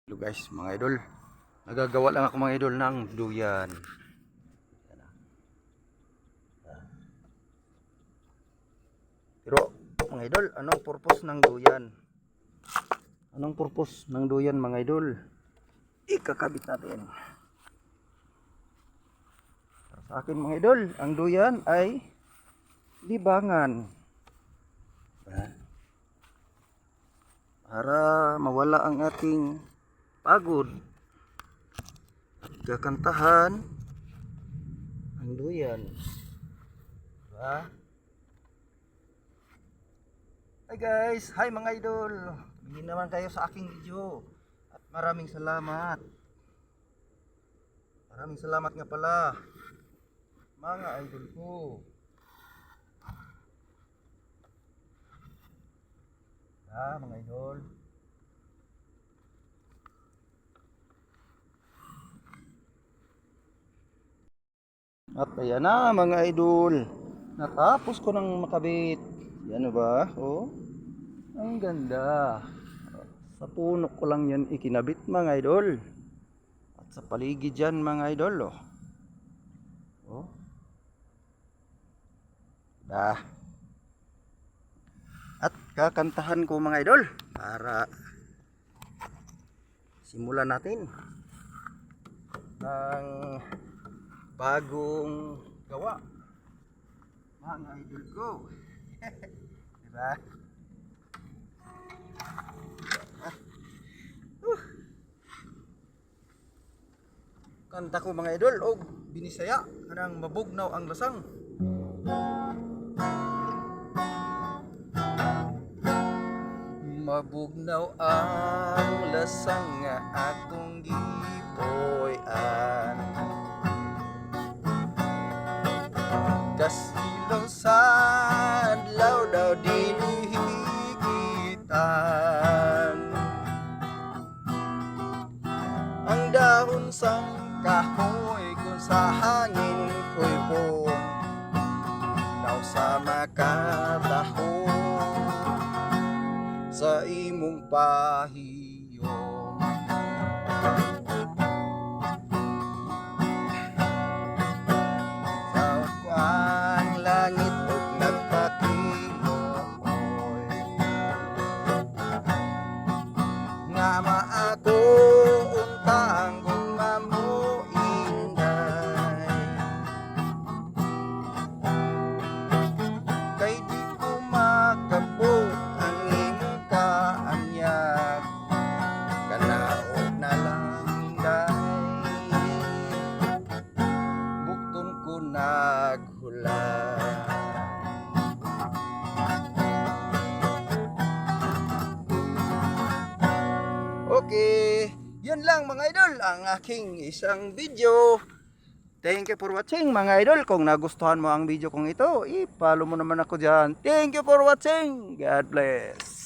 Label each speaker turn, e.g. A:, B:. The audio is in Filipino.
A: Hello guys, mga idol. Nagagawa lang ako mga idol ng duyan. Pero mga idol, anong purpose ng duyan? Anong purpose ng duyan mga idol? Ikakabit natin. Para sa akin mga idol, ang duyan ay libangan. Para mawala ang ating pagod. Kakantahan ang duyan. Diba? Hi guys, hi mga idol. Bigyan naman kayo sa aking video. At maraming salamat. Maraming salamat nga pala mga idol ko. Mga idol. At ayan na mga idol. Natapos ko nang makabit. Yan ba? Oh. Ang ganda. Sa puno ko lang yan ikinabit mga idol. At sa paligid yan mga idol. Oh. Oh. At kakantahan ko mga idol para simulan natin ng bagong gawa mga idol ko. Diba? Kanta ko mga idol og binisaya kanang mabugnaw ang lasang. Mabugnaw ang lasang nga atong gipoy-an. Kasilaw sa adlaw daw dinihigitan. Ang dahon sang kahoy kung sa hangin ko'y buong daw sa makatahong sa imong pahiyong. Sa ang langit ug nagpakiloy nga maako untang kung mamuinday. Kay di ko makabot ang imong kaanyag, kanaog na lang day bukton ko naghula. Okay, yun lang mga idol ang aking isang video. Thank you for watching mga idol. Kung nagustuhan mo ang video kong ito, i-follow mo naman ako dyan. Thank you for watching. God bless.